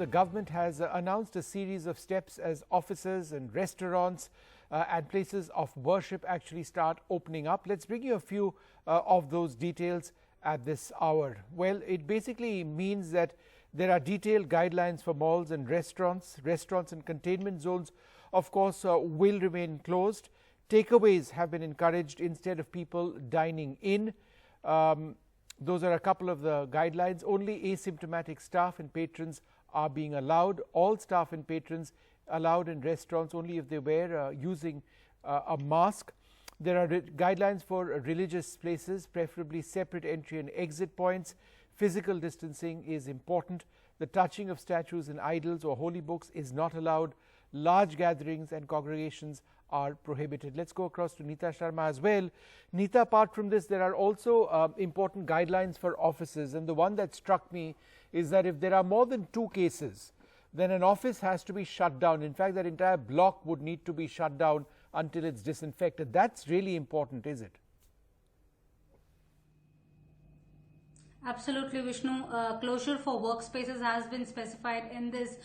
the government has announced a series of steps as offices and restaurants and places of worship actually start opening up. Let's bring you a few of those details at this hour. Well, it basically means that there are detailed guidelines for malls and restaurants. Restaurants and containment zones, of course, will remain closed. Takeaways have been encouraged instead of people dining in. Those are a couple of the guidelines. Only asymptomatic staff and patrons are being allowed. All staff and patrons allowed in restaurants only if they wear using a mask. There are guidelines for religious places, preferably separate entry and exit points. Physical distancing is important. The touching of statues and idols or holy books is not allowed. Large gatherings and congregations are prohibited. Let's go across to Neeta Sharma as well. Neeta, apart from this, there are also important guidelines for offices, and the one that struck me is that if there are more than 2 cases, then an office has to be shut down. In fact, that entire block would need to be shut down until it's disinfected. That's really important, is it? Absolutely, Vishnu. Closure for workspaces has been specified in this,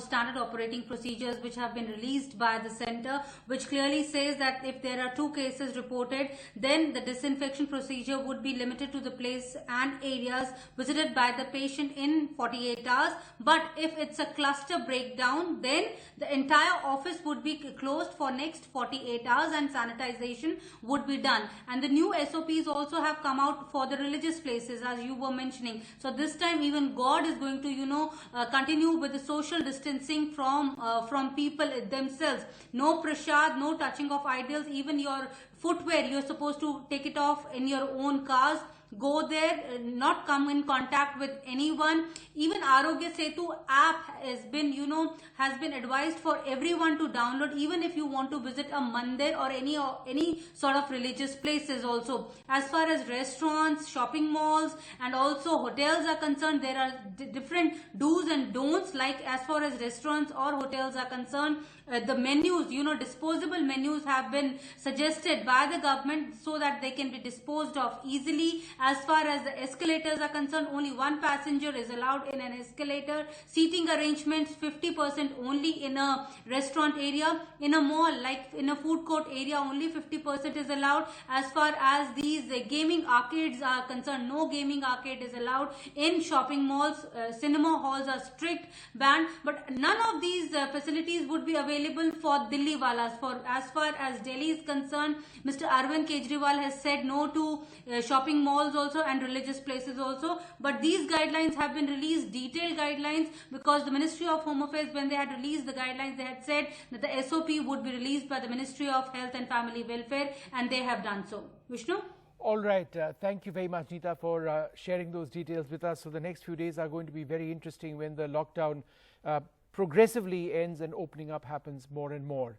standard operating procedures which have been released by the center, which clearly says that if there are 2 cases reported, then the disinfection procedure would be limited to the place and areas visited by the patient in 48 hours. But if it's a cluster breakdown, then the entire office would be closed for next 48 hours and sanitization would be done. And the new SOPs also have come out for the religious places, as you were mentioning. So this time even God is going to continue with the social distancing from people themselves. No prasad, no touching of idols. Even your footwear, you're supposed to take it off in your own cars. Go there, not come in contact with anyone. Even Arogya Setu app has been advised for everyone to download, even if you want to visit a mandir or any sort of religious places also. As far as restaurants, shopping malls and also hotels are concerned, there are different do's and don'ts. Like as far as restaurants or hotels are concerned, the menus, disposable menus have been suggested by the government so that they can be disposed of easily. As far as the escalators are concerned, only 1 passenger is allowed in an escalator. Seating arrangements 50% only in a restaurant area. In a mall, like in a food court area, only 50% is allowed. As far as these gaming arcades are concerned, no gaming arcade is allowed. In shopping malls, cinema halls are strict banned. But none of these facilities would be available for Delhi walas. For as far as Delhi is concerned, Mr. Arvind Kejriwal has said no to shopping malls also and religious places also. But these guidelines have been released, detailed guidelines, because the Ministry of Home Affairs, when they had released the guidelines, they had said that the SOP would be released by the Ministry of Health and Family Welfare, and they have done so. Vishnu? All right. Thank you very much, Neeta, for sharing those details with us. So the next few days are going to be very interesting when the lockdown progressively ends and opening up happens more and more.